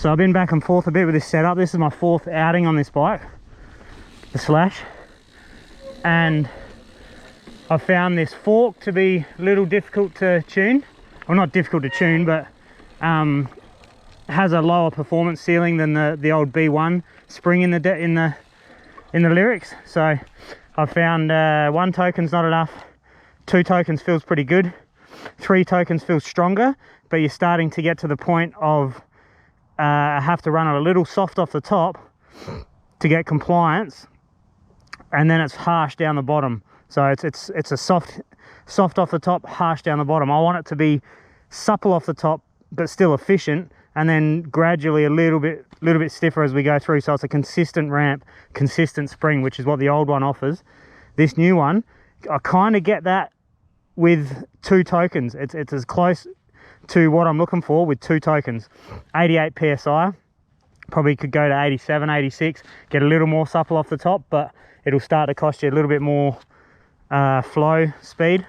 So I've been back and forth a bit with this setup. This is my 4th outing on this bike, the Slash, and I found this fork to be a little difficult to tune. Well, not difficult to tune, but has a lower performance ceiling than the old B1 spring in the lyrics. So I found 1 token's not enough, 2 tokens feels pretty good, 3 tokens feels stronger, but you're starting to get to the point of I have to run it a little soft off the top to get compliance, and then it's harsh down the bottom. So it's a soft off the top, harsh down the bottom. I want it to be supple off the top but still efficient, and then gradually a little bit stiffer as we go through, so it's a consistent ramp, consistent spring, which is what the old one offers. This new one, I kind of get that with 2 tokens. It's as close to what I'm looking for with 2 tokens. 88 psi, probably could go to 87, 86, get a little more supple off the top, but it'll start to cost you a little bit more flow speed.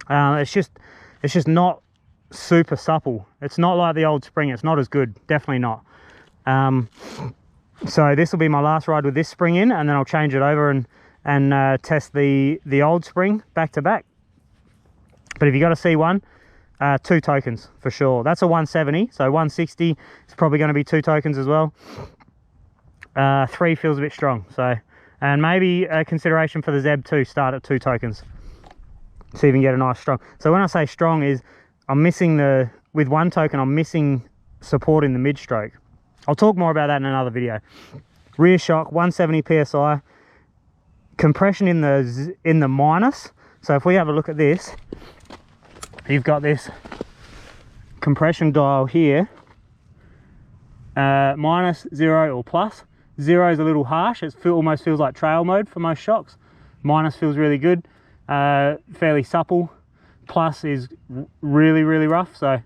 It's just not super supple. It's not like the old spring. It's not as good, definitely not. So this will be my last ride with this spring in, and then I'll change it over and test the old spring back to back. But if you got to see one, 2 tokens for sure. That's a 170, so 160 is probably going to be 2 tokens as well. 3 feels a bit strong, so, and maybe a consideration for the Zeb 2, start at 2 tokens, so you can get a nice strong. So when I say strong is I'm missing with 1 token, I'm missing support in the mid stroke. I'll talk more about that in another video. Rear shock 170 psi, compression in the minus. So if we have a look at this, you've got this compression dial here, minus 0 or plus. 0 is a little harsh. It almost feels like trail mode for most shocks. Minus feels really good, fairly supple. Plus is really rough, so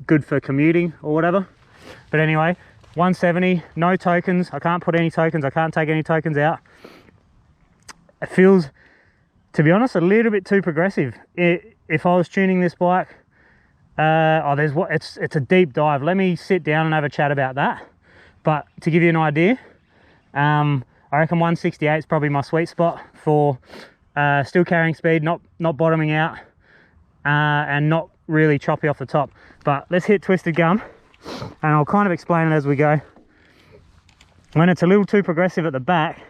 good for commuting or whatever. But anyway, 170, no tokens. I can't put any tokens. I can't take any tokens out. It feels, to be honest, a little bit too progressive. If I was tuning this bike, it's a deep dive. Let me sit down and have a chat about that. But to give you an idea, I reckon 168 is probably my sweet spot for still carrying speed, not bottoming out, and not really choppy off the top. But let's hit Twisted Gum, and I'll kind of explain it as we go. When it's a little too progressive at the back,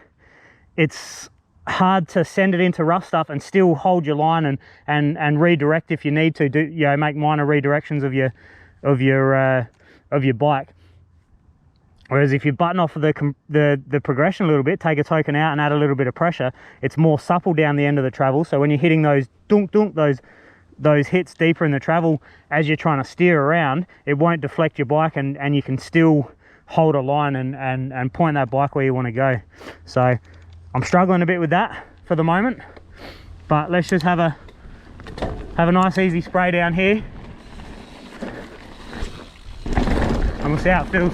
it's hard to send it into rough stuff and still hold your line and redirect if you need to make minor redirections of your bike. Whereas if you button off the progression a little bit, take a token out and add a little bit of pressure, it's more supple down the end of the travel. So when you're hitting those dunk, those hits deeper in the travel as you're trying to steer around, it won't deflect your bike, and you can still hold a line and point that bike where you want to go. So I'm struggling a bit with that for the moment, but let's just have a nice easy spray down here, and we'll see how it feels.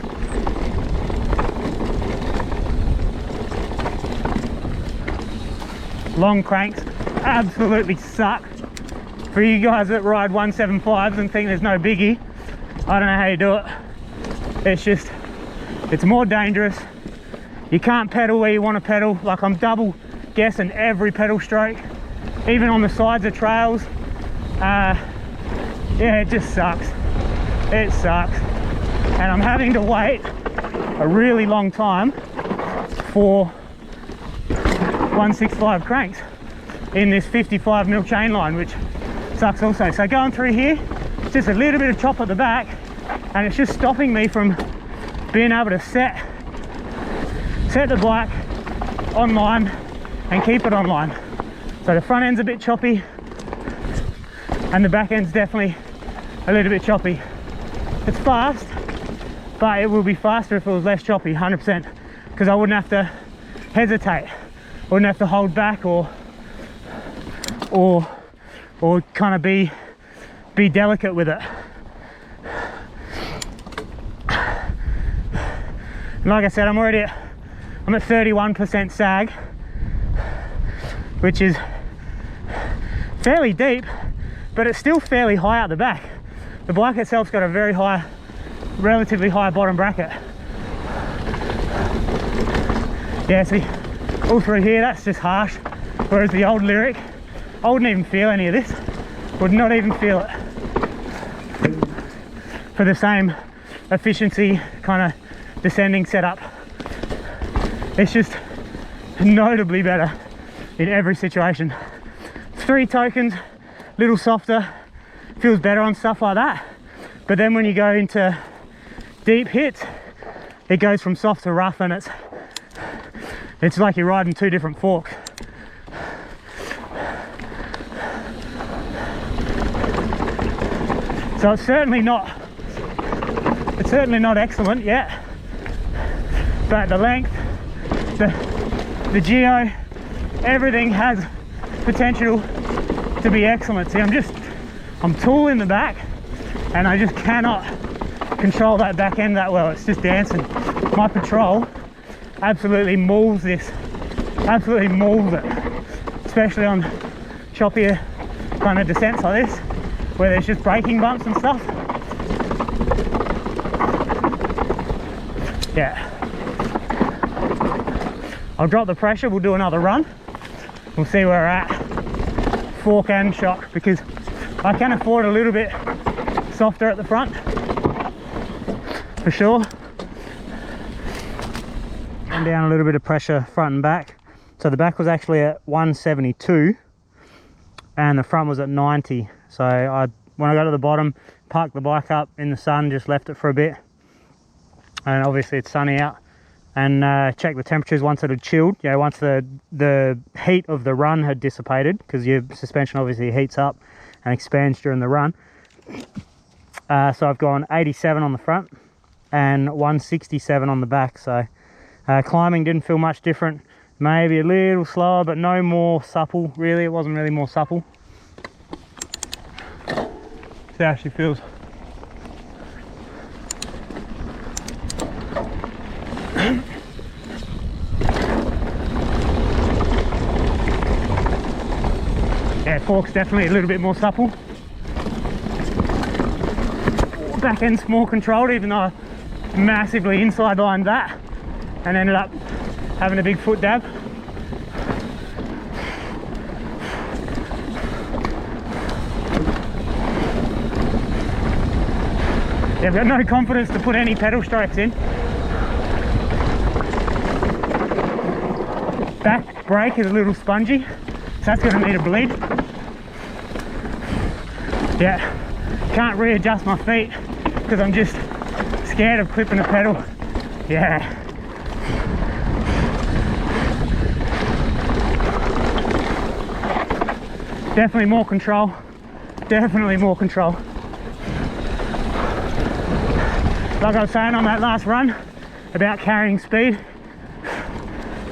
Long cranks absolutely suck. For you guys that ride 175s and think there's no biggie, I don't know how you do it. It's more dangerous. You can't pedal where you want to pedal. Like, I'm double guessing every pedal stroke, even on the sides of trails. Yeah, it just sucks. It sucks. And I'm having to wait a really long time for 165 cranks in this 55mm chain line, which sucks also. So going through here, it's just a little bit of chop at the back, and it's just stopping me from being able to set the bike online and keep it online. So the front end's a bit choppy, and the back end's definitely a little bit choppy. It's fast, but it will be faster if it was less choppy, 100%, because I wouldn't have to hesitate, wouldn't have to hold back or kind of be delicate with it. And like I said, I'm at 31% sag, which is fairly deep, but it's still fairly high out the back. The bike itself's got a very high relatively high bottom bracket. Yeah, see, all through here, that's just harsh. Whereas the old Lyric, I wouldn't even feel any of this. Would not even feel it. For the same efficiency kind of descending setup. It's just notably better in every situation. 3 tokens, little softer, feels better on stuff like that. But then when you go into deep hits, it goes from soft to rough, and it's like you're riding 2 different forks. So it's certainly not excellent yet, but the length, the geo, everything has potential to be excellent. See, I'm tall in the back, and I just cannot control that back end that well. It's just dancing. My patrol absolutely mauls this, absolutely mauls it, especially on choppier kind of descents like this, where there's just braking bumps and stuff. Yeah. I'll drop the pressure, we'll do another run. We'll see where we're at, fork and shock, because I can afford a little bit softer at the front, for sure. And down a little bit of pressure front and back. So the back was actually at 172 and the front was at 90. So when I got to the bottom, parked the bike up in the sun, just left it for a bit. And obviously it's sunny out, and checked the temperatures once it had chilled. You know, once the heat of the run had dissipated, because your suspension obviously heats up and expands during the run. So I've gone 87 on the front and 167 on the back. So climbing didn't feel much different. Maybe a little slower, but no more supple, really. It wasn't really more supple. See how she feels. Yeah, fork's definitely a little bit more supple. Back end's more controlled, even though I massively inside lined that and ended up having a big foot dab. Yeah, I've got no confidence to put any pedal strikes in. Back brake is a little spongy, so that's going to need a bleed. Yeah, can't readjust my feet because I'm just scared of clipping a pedal. Yeah. Definitely more control. Definitely more control. Like I was saying on that last run about carrying speed,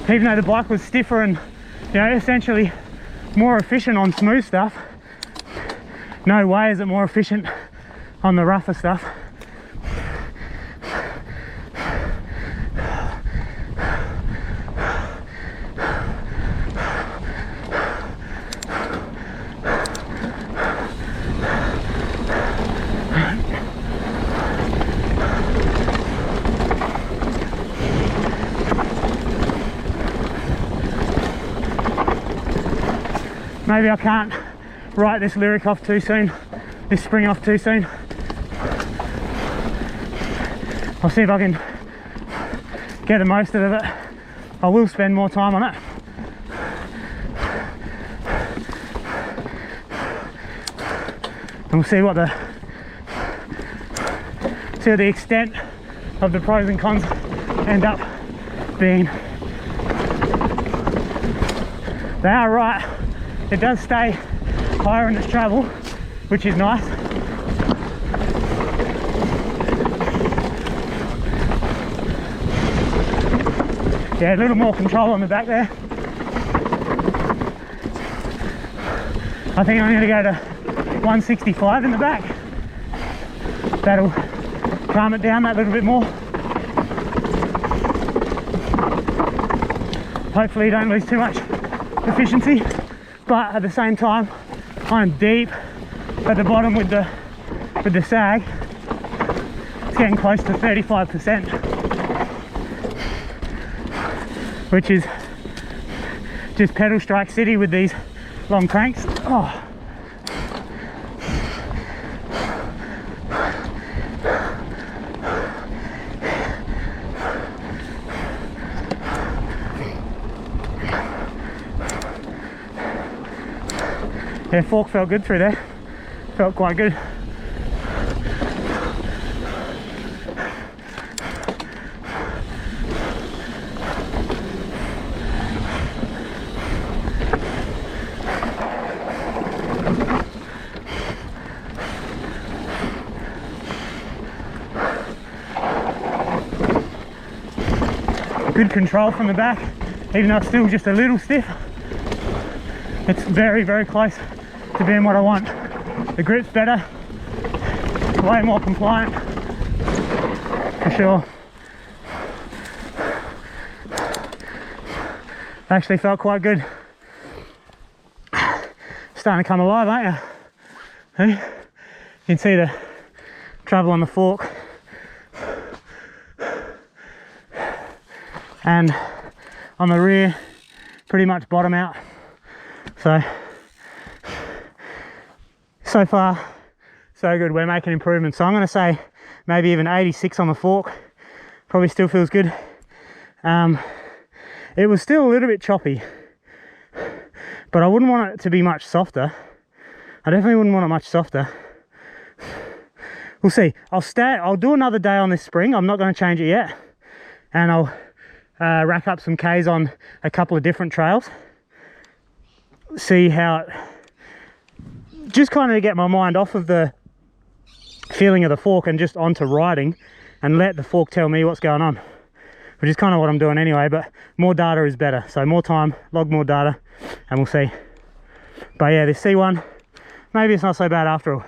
even though the bike was stiffer and, you know, essentially more efficient on smooth stuff, no way is it more efficient on the rougher stuff. Maybe I can't write this lyric off too soon, this spring off too soon. I'll see if I can get the most out of it. I will spend more time on it. And we'll see what the extent of the pros and cons end up being. They are right. It does stay higher in its travel, which is nice. Yeah, a little more control on the back there. I think I'm going to go to 165 in the back. That'll calm it down that little bit more. Hopefully you don't lose too much efficiency. But at the same time, I'm deep at the bottom with the sag, It's getting close to 35%, which is just pedal strike city with these long cranks. Oh. Yeah, fork felt good through there. Felt quite good. Good control from the back, even though it's still just a little stiff. It's very, very close to being what I want. The grip's better, way more compliant, for sure. Actually felt quite good. Starting to come alive, aren't you? You can see the travel on the fork. And on the rear, pretty much bottom out. So far, so good. We're making improvements. So I'm going to say maybe even 86 on the fork. Probably still feels good. It was still a little bit choppy, but I wouldn't want it to be much softer. I definitely wouldn't want it much softer. We'll see. I'll do another day on this spring. I'm not going to change it yet, and I'll rack up some Ks on a couple of different trails. See how it, just kind of get my mind off of the feeling of the fork and just onto riding, and let the fork tell me what's going on, which is kind of what I'm doing anyway. But more data is better, so more time, log more data, and we'll see. But yeah, this C1, maybe it's not so bad after all.